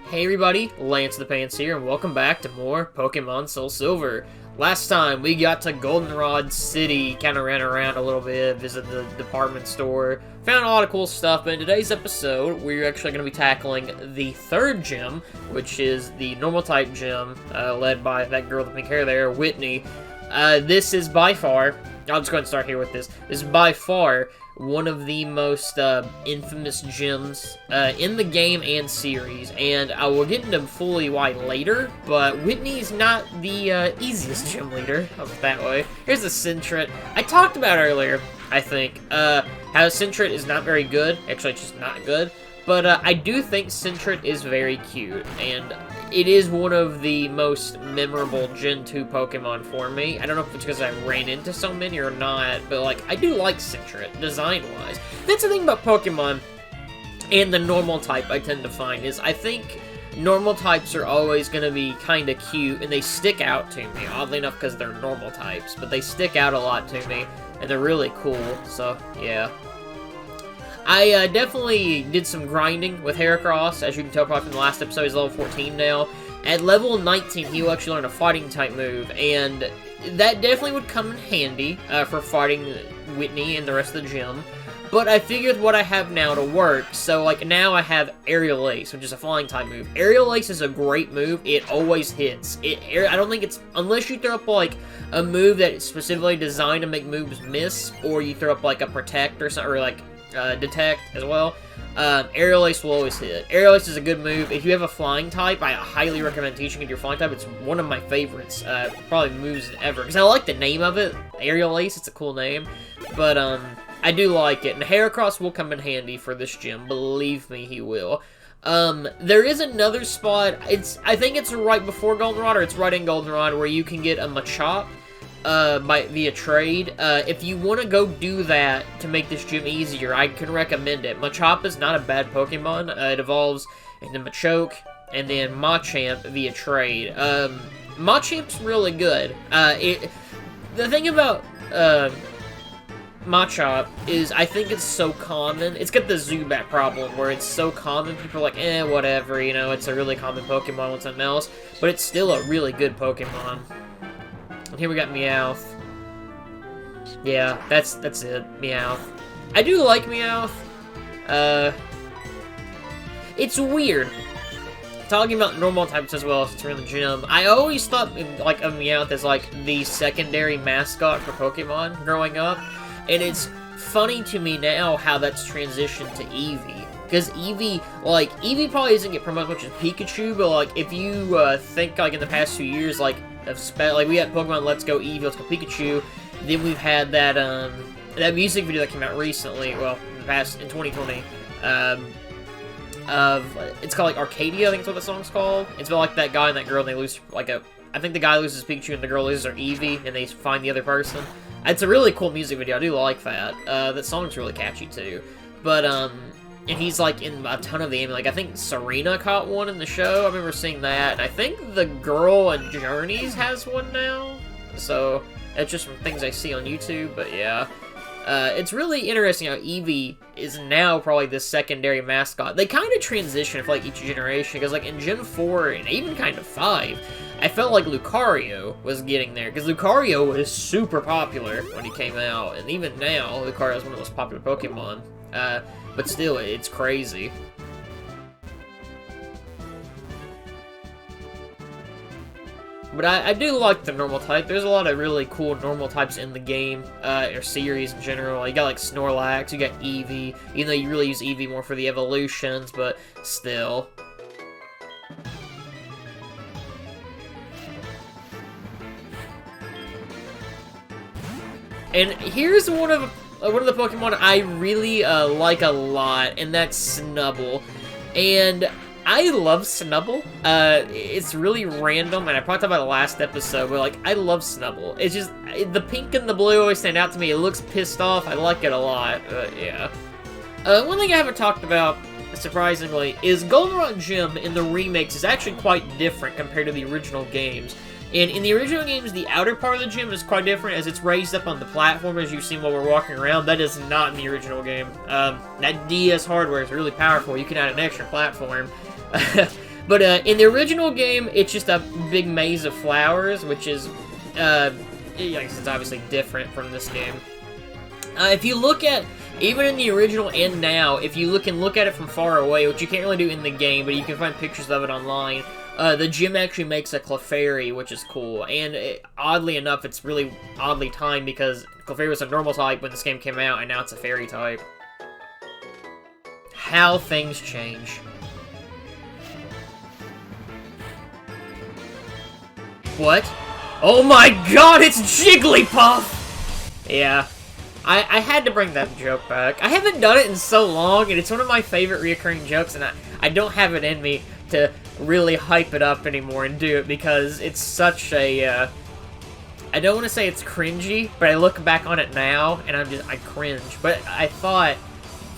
Hey everybody, Lance the Pants here, and welcome back to more Pokemon SoulSilver. Last time, we got to Goldenrod City, kind of ran around a little bit, visited the department store, found a lot of cool stuff, but in today's episode, we're actually going to be tackling the third gym, which is the Normal-type gym, led by that girl with the pink hair there, Whitney. This is by far, I'll just go ahead and start here with this, is by far one of the most infamous gyms in the game and series, and I will get into fully why later, but Whitney's not the easiest gym leader, I'll put it that way. Here's the Cintra. I talked about earlier, I think, how Cintra is not very good, actually it's just not good, but I do think Cintra is very cute, and it is one of the most memorable Gen 2 Pokemon for me. I don't know if it's because I ran into so many or not, but, like, I do like Cintra, design-wise. That's the thing about Pokemon and the normal type I tend to find, is I think normal types are always going to be kind of cute, and they stick out to me, oddly enough because they're normal types, but they stick out a lot to me, and they're really cool, so, yeah. I definitely did some grinding with Heracross. As you can tell probably from the last episode, he's level 14 now. At level 19, he will actually learn a fighting-type move, and that definitely would come in handy for fighting Whitney and the rest of the gym. But I figured what I have now to work, so like now I have Aerial Ace, which is a flying-type move. Aerial Ace is a great move. It always hits. I don't think it's, unless you throw up like a move that is specifically designed to make moves miss, or you throw up like a Protect or something, or like Detect as well. Aerial Ace will always hit. Aerial Ace is a good move. If you have a flying type, I highly recommend teaching it your flying type. It's one of my favorites, probably moves ever, because I like the name of it, Aerial Ace. It's a cool name, but I do like it, and Heracross will come in handy for this gym. Believe me, he will. There is another spot. I think it's right before Goldenrod, or it's right in Goldenrod, where you can get a Machop via trade. If you want to go do that to make this gym easier, I can recommend it. Machop is not a bad Pokemon. It evolves into Machoke and then Machamp via trade. Machamp's really good. The thing about Machop is I think it's so common. It's got the Zubat problem where it's so common. People are like, whatever, you know, it's a really common Pokemon with something else. But it's still a really good Pokemon. And here we got Meowth. Yeah, that's it. Meowth. I do like Meowth. It's weird. Talking about normal types as well, since we're in the gym, I always thought like of Meowth as like the secondary mascot for Pokemon growing up. And it's funny to me now how that's transitioned to Eevee. Because Eevee probably doesn't get promoted as much as Pikachu, but like if you think like in the past 2 years, like we had Pokemon Let's Go Eevee, Let's Go Pikachu, then we've had that that music video that came out recently, well, in 2020, it's called like Arcadia, I think that's what the song's called. It's about like that guy and that girl, and they lose I think the guy loses Pikachu and the girl loses her Eevee, and they find the other person. It's a really cool music video, I do like that. That song's really catchy too. But, and he's, like, in a ton of the anime. Like, I think Serena caught one in the show. I remember seeing that. And I think the girl in Journeys has one now. So, it's just from things I see on YouTube. But, yeah. It's really interesting how Eevee is now probably the secondary mascot. They kind of transition for, like, each generation. Because, like, in Gen 4 and even kind of 5, I felt like Lucario was getting there. Because Lucario was super popular when he came out. And even now, Lucario is one of the most popular Pokemon. But still, it's crazy. But I do like the normal type. There's a lot of really cool normal types in the game, or series in general. You got like Snorlax, you got Eevee, even though you really use Eevee more for the evolutions, but still. And here's one of the Pokemon I really like a lot, and that's Snubble. And I love Snubble. It's really random, and I probably talked about it last episode, but like, I love Snubble. It's just, the pink and the blue always stand out to me. It looks pissed off. I like it a lot, yeah. One thing I haven't talked about, surprisingly, is Goldenrod Gym in the remakes is actually quite different compared to the original games. And in the original games, the outer part of the gym is quite different, as it's raised up on the platform, as you've seen while we're walking around. That is not in the original game. That DS hardware is really powerful. You can add an extra platform. But in the original game, it's just a big maze of flowers, which is, it's obviously different from this game. If you look at, even in the original and now, if you look at it from far away, which you can't really do in the game, but you can find pictures of it online, the gym actually makes a Clefairy, which is cool. And oddly enough, it's really oddly timed because Clefairy was a normal type when this game came out, and now it's a fairy type. How things change. What? Oh my god, it's Jigglypuff! Yeah. I had to bring that joke back. I haven't done it in so long, and it's one of my favorite reoccurring jokes, and I don't have it in me to really hype it up anymore and do it because it's such a, I don't want to say it's cringy, but I look back on it now, and I cringe. But I thought,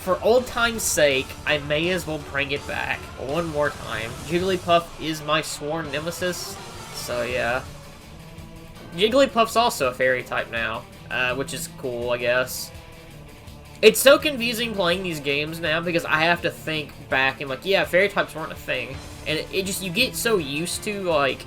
for old time's sake, I may as well bring it back one more time. Jigglypuff is my sworn nemesis, so yeah. Jigglypuff's also a fairy type now. Which is cool, I guess. It's so confusing playing these games now because I have to think back and like, yeah, fairy types weren't a thing. And it just, you get so used to, like,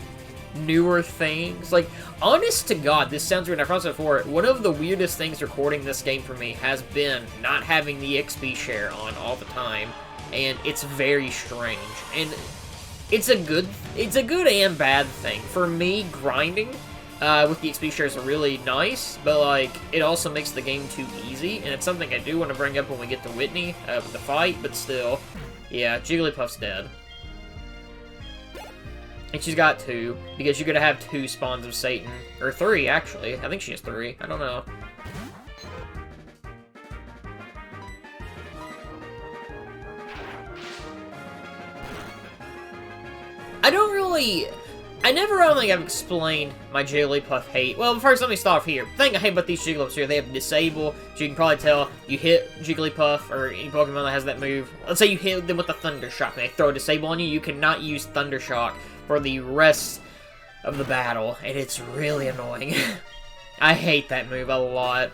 newer things. Like, honest to God, this sounds weird, I've said before, one of the weirdest things recording this game for me has been not having the XP share on all the time. And it's very strange. And it's a good and bad thing. For me, grinding with the XP shares are really nice, but, like, it also makes the game too easy, and it's something I do want to bring up when we get to Whitney, with the fight, but still. Yeah, Jigglypuff's dead. And she's got 2, because you're gonna have 2 spawns of Satan. Or 3, actually. I think she has 3. I don't know. I never really have explained my Jigglypuff hate. Well, first let me start off here. The thing I hate about these Jigglypuffs here, they have Disable, so you can probably tell you hit Jigglypuff, or any Pokemon that has that move. Let's say you hit them with a Thunder Shock, and they throw a Disable on you, you cannot use Thunder Shock for the rest of the battle, and it's really annoying. I hate that move a lot.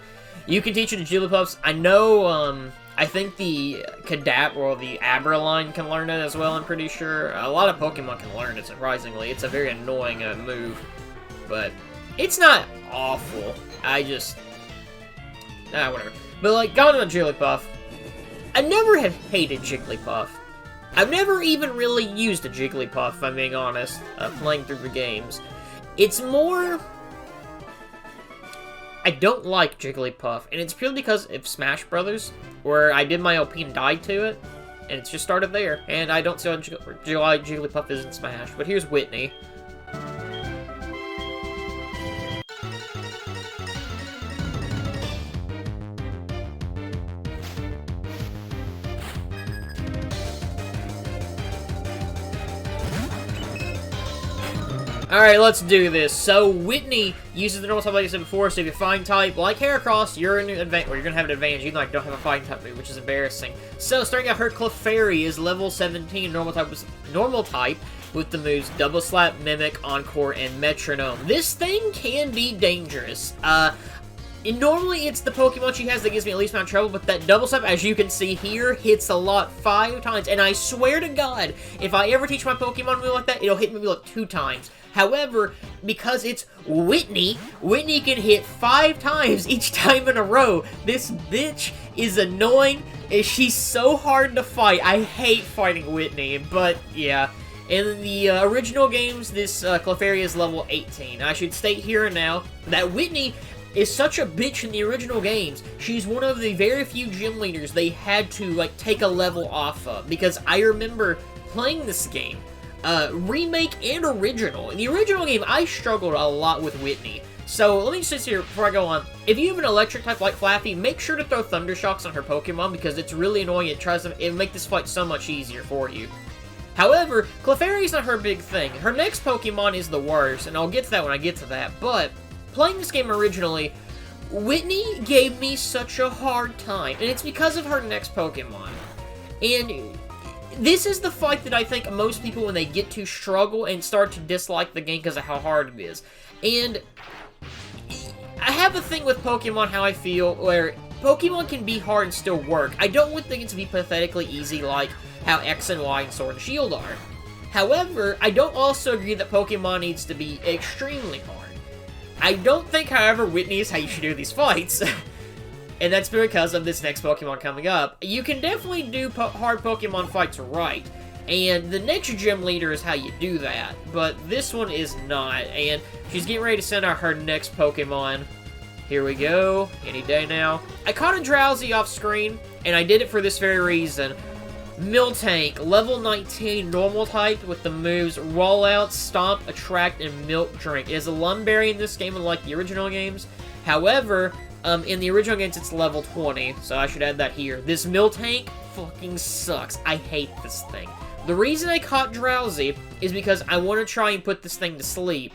You can teach it to Jigglypuffs. I know, I think the the Abraline can learn it as well, I'm pretty sure. A lot of Pokemon can learn it, surprisingly. It's a very annoying move, but it's not awful. Whatever. But, like, going on Jigglypuff, I never have hated Jigglypuff. I've never even really used a Jigglypuff, if I'm being honest, playing through the games. It's more, I don't like Jigglypuff, and it's purely because of Smash Brothers, where I did my OP and died to it, and it's just started there. And I don't see how Jigglypuff is in Smash, but here's Whitney. Alright, let's do this. So, Whitney uses the normal type like I said before, so if you find type, like Heracross, you're in an advantage, or you're gonna have an advantage, even though I don't have a fighting type move, which is embarrassing. So, starting out, her Clefairy is level 17, normal type, with the moves Double Slap, Mimic, Encore, and Metronome. This thing can be dangerous. Normally, it's the Pokemon she has that gives me at least amount of trouble, but that Double Slap, as you can see here, hits a lot 5 times, and I swear to God, if I ever teach my Pokemon move like that, it'll hit me like 2 times. However, because it's Whitney can hit 5 times each time in a row. This bitch is annoying, and she's so hard to fight. I hate fighting Whitney, but yeah. In the original games, this Clefairy is level 18. I should state here and now that Whitney is such a bitch in the original games. She's one of the very few gym leaders they had to, like, take a level off of, because I remember playing this game. Remake and original. In the original game, I struggled a lot with Whitney. So, let me just say here before I go on. If you have an electric type like Flaffy, make sure to throw Thunder Shocks on her Pokemon because it's really annoying. It'll make this fight so much easier for you. However, Clefairy's not her big thing. Her next Pokemon is the worst, and I'll get to that when I get to that. But, playing this game originally, Whitney gave me such a hard time, and it's because of her next Pokemon. And this is the fight that I think most people, when they get to struggle and start to dislike the game because of how hard it is. And I have a thing with Pokemon, how I feel, where Pokemon can be hard and still work. I don't want things to be pathetically easy like how X and Y and Sword and Shield are. However, I don't also agree that Pokemon needs to be extremely hard. I don't think, however, Whitney is how you should do these fights. And that's because of this next Pokemon coming up. You can definitely do hard Pokemon fights right. And the next gym leader is how you do that. But this one is not. And she's getting ready to send out her next Pokemon. Here we go. Any day now. I caught a Drowsy off screen. And I did it for this very reason. Miltank, level 19, normal type with the moves Rollout, Stomp, Attract, and Milk Drink. It is a Lumberry in this game, unlike the original games. However, in the original games, it's level 20, so I should add that here. This Miltank fucking sucks. I hate this thing. The reason I caught Drowsy is because I want to try and put this thing to sleep.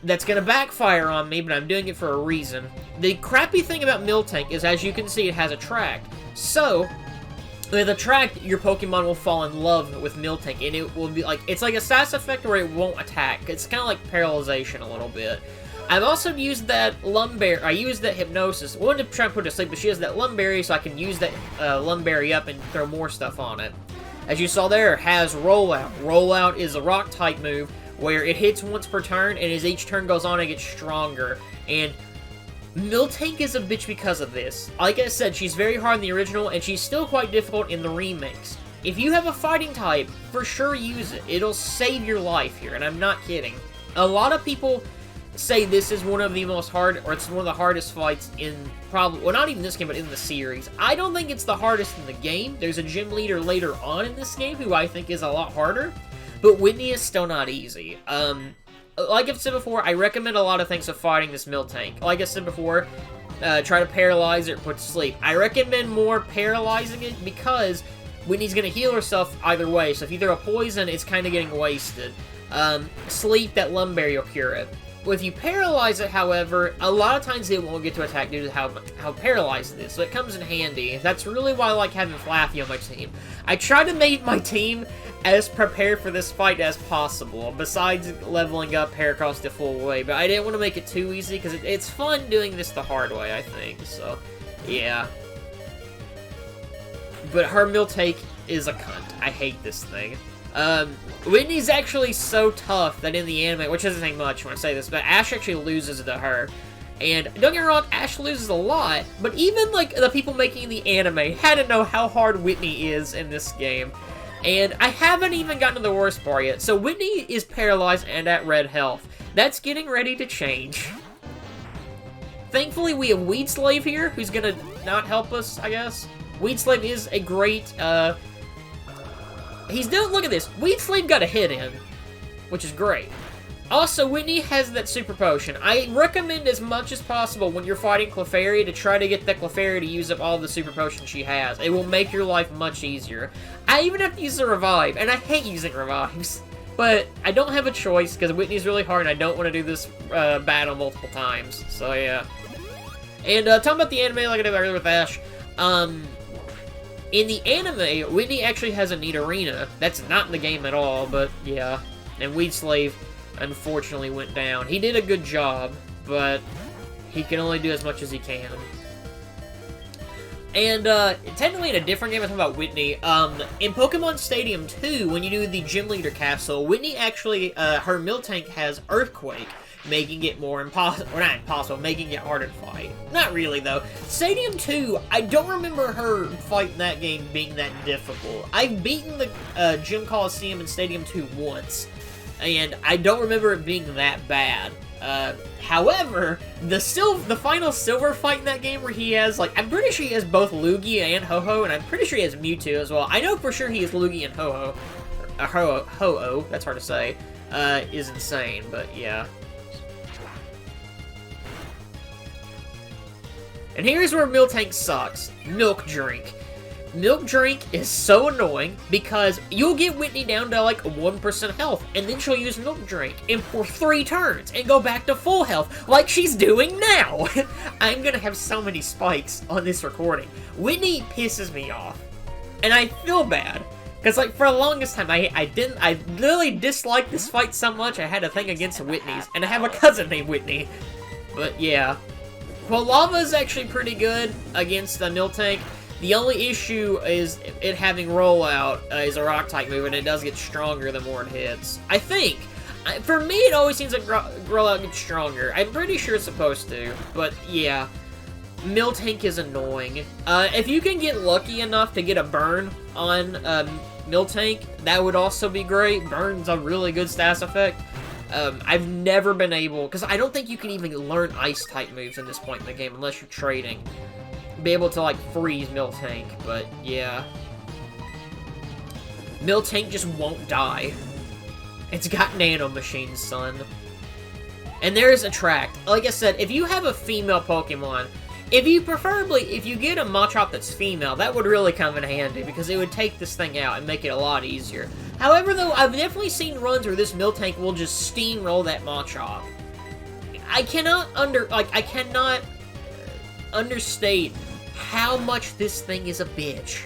That's going to backfire on me, but I'm doing it for a reason. The crappy thing about Miltank is, as you can see, it has Attract. So, with Attract, your Pokemon will fall in love with Miltank, and it will be like, it's like a status effect where it won't attack. It's kind of like paralyzation a little bit. I've also used that Lumberry, I used that Hypnosis. I wanted to try and put it to sleep, but she has that Lumberry, so I can use that Lumberry up and throw more stuff on it. As you saw there, it has Rollout. Rollout is a rock type move where it hits once per turn, and as each turn goes on, it gets stronger. And Miltank is a bitch because of this. Like I said, she's very hard in the original, and she's still quite difficult in the remakes. If you have a fighting type, for sure use it. It'll save your life here, and I'm not kidding. A lot of people say this is one of the most hard, or it's one of the hardest fights in probably, well, not even this game, but in the series. I don't think it's the hardest in the game. There's a gym leader later on in this game who I think is a lot harder, but Whitney is still not easy. Like I've said before, I recommend a lot of things of fighting this Miltank. Like I said before, try to paralyze it or put to sleep. I recommend more paralyzing it because Whitney's going to heal herself either way, so if you throw a poison, it's kind of getting wasted. Sleep, that Lumberry will cure it. Well, if you paralyze it, however, a lot of times it won't get to attack due to how paralyzed it is, so it comes in handy. That's really why I like having Flaffy on my team. I try to make my team as prepared for this fight as possible, besides leveling up Heracross the full way, but I didn't want to make it too easy, because it's fun doing this the hard way, I think, so, yeah. But her Miltank is a cunt. I hate this thing. Whitney's actually so tough that in the anime, which doesn't take much when I say this, but Ash actually loses to her. And don't get me wrong, Ash loses a lot, but even like the people making the anime had to know how hard Whitney is in this game. And I haven't even gotten to the worst part yet. So Whitney is paralyzed and at red health. That's getting ready to change. Thankfully, we have Weed Slave here, who's gonna not help us, I guess. Weed Slave is a great, he's doing, look at this. Weed Slave got a hit in, which is great. Also, Whitney has that Super Potion. I recommend as much as possible when you're fighting Clefairy to try to get that Clefairy to use up all the Super Potions she has. It will make your life much easier. I even have to use the Revive, and I hate using Revives. But I don't have a choice, because Whitney's really hard, and I don't want to do this battle multiple times. So, yeah. And talking about the anime, like I did earlier with Ash, in the anime, Whitney actually has a Nidorina. That's not in the game at all, but yeah. And Weed Slave, unfortunately, went down. He did a good job, but he can only do as much as he can. And, technically in a different game, I'm talking about Whitney, in Pokemon Stadium 2, when you do the Gym Leader Castle, Whitney actually, her Miltank has Earthquake, making it more impossible, or not impossible, making it harder to fight. Not really, though. Stadium 2, I don't remember her fighting that game being that difficult. I've beaten the Gym Coliseum in Stadium 2 once, and I don't remember it being that bad. However, the final Silver fight in that game where he has, like, I'm pretty sure he has both Lugia and Ho-Oh, and I'm pretty sure he has Mewtwo as well. I know for sure he has Lugia and Ho-Oh, Ho-Oh, that's hard to say, is insane, but yeah. And here's where Miltank sucks. Milk Drink. Milk Drink is so annoying because you'll get Whitney down to like 1% health, and then she'll use Milk Drink for 3 turns and go back to full health like she's doing now. I'm gonna have so many spikes on this recording. Whitney pisses me off, and I feel bad. Because, like, for the longest time, I literally disliked this fight so much I had a thing against Whitney's, and I have a cousin named Whitney. But, yeah. Well, Lava is actually pretty good against the Miltank. The only issue is it having rollout is a rock-type move, and it does get stronger the more it hits. I think. For me, it always seems like rollout gets stronger. I'm pretty sure it's supposed to, but yeah. Miltank is annoying. If you can get lucky enough to get a burn on Miltank, that would also be great. Burn's a really good status effect. I've never been able, because I don't think you can even learn ice-type moves in this point in the game unless you're trading. Be able to, like, freeze Miltank, but yeah. Miltank just won't die. It's got nano machines, son. And there's Attract. Like I said, if you have a female Pokemon, if you get a Machop that's female, that would really come in handy, because it would take this thing out and make it a lot easier. However, though, I've definitely seen runs where this Miltank will just steamroll that Machop. I cannot understate how much this thing is a bitch.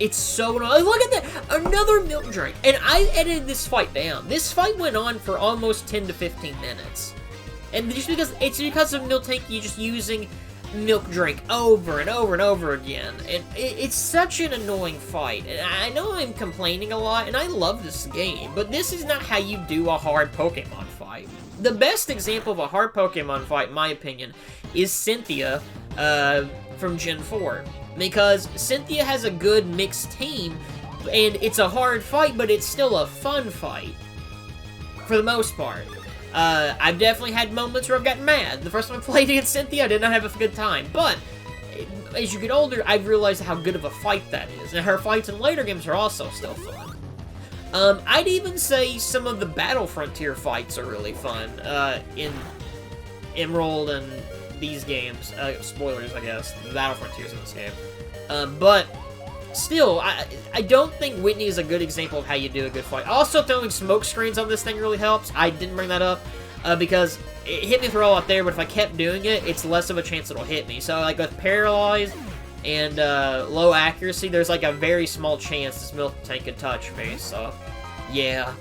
It's so annoying. Look at that! Another Milk Drink. And I edited this fight down. This fight went on for almost 10 to 15 minutes. And just because of Miltank, you're just using Milk Drink over and over and over again. And it's such an annoying fight. And I know I'm complaining a lot, and I love this game, but this is not how you do a hard Pokemon fight. The best example of a hard Pokemon fight, in my opinion, is Cynthia from Gen 4. Because Cynthia has a good mixed team, and it's a hard fight, but it's still a fun fight. For the most part. I've definitely had moments where I've gotten mad. The first time I played against Cynthia, I did not have a good time. But, as you get older, I've realized how good of a fight that is. And her fights in later games are also still fun. I'd even say some of the Battle Frontier fights are really fun, in Emerald and these games. Spoilers, I guess. The Battle Frontiers in this game. But, still, I don't think Whitney is a good example of how you do a good fight. Also, throwing smoke screens on this thing really helps. I didn't bring that up, because it hit me for all out there, but if I kept doing it, it's less of a chance it'll hit me. So, like, with Paralyzed and low accuracy, there's, like, a very small chance this Miltank could touch me, so, yeah.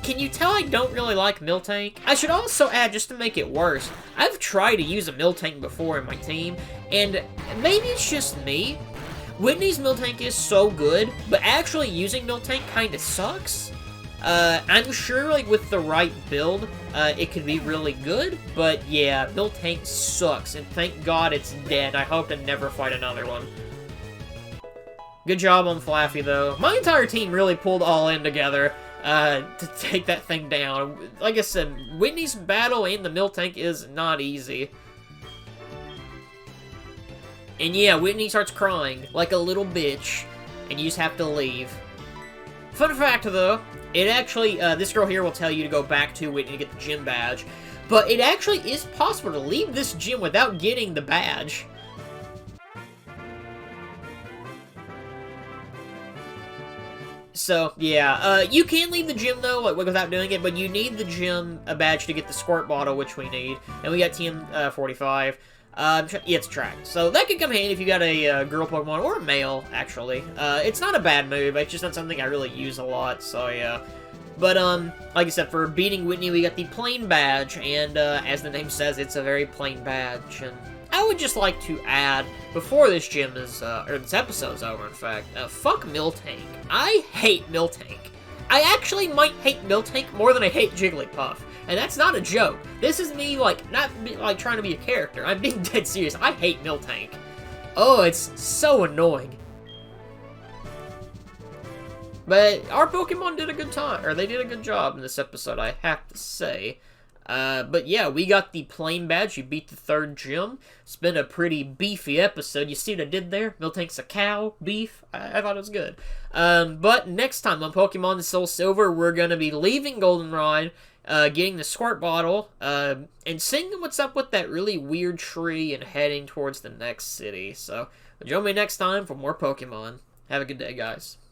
Can you tell I don't really like Miltank? I should also add, just to make it worse, I've tried to use a Miltank before in my team, and maybe it's just me. Whitney's Miltank is so good, but actually using Miltank kind of sucks. I'm sure, like, with the right build, it could be really good, but yeah, Miltank sucks, and thank God it's dead. I hope to never fight another one. Good job on Flaffy, though. My entire team really pulled all in together to take that thing down. Like I said, Whitney's battle and the Miltank is not easy. And yeah, Whitney starts crying like a little bitch, and you just have to leave. Fun fact, though, it actually, this girl here will tell you to go back to Whitney to get the gym badge, but it actually is possible to leave this gym without getting the badge. So, yeah, you can leave the gym, though, like, without doing it, but you need the gym badge to get the squirt bottle, which we need, and we got TM45. Yeah, it's tracked. So that could come handy if you got a girl Pokemon, or a male, actually. It's not a bad move, it's just not something I really use a lot, so yeah. But, like I said, for beating Whitney, we got the plain badge, and, as the name says, it's a very plain badge, and I would just like to add, before this gym is, or this episode's over, in fact, fuck Miltank. I hate Miltank. I actually might hate Miltank more than I hate Jigglypuff. And that's not a joke. This is me, like, not like trying to be a character. I'm being dead serious. I hate Miltank. Oh, it's so annoying. But our Pokemon did a good time, or they did a good job in this episode, I have to say. But yeah, we got the plain badge. You beat the third gym. It's been a pretty beefy episode. You see what I did there? Miltank's a cow, beef. I thought it was good. But next time on Pokemon SoulSilver, we're going to be leaving Goldenrod, getting the squirt bottle, and seeing what's up with that really weird tree and heading towards the next city. So, join me next time for more Pokemon. Have a good day, guys.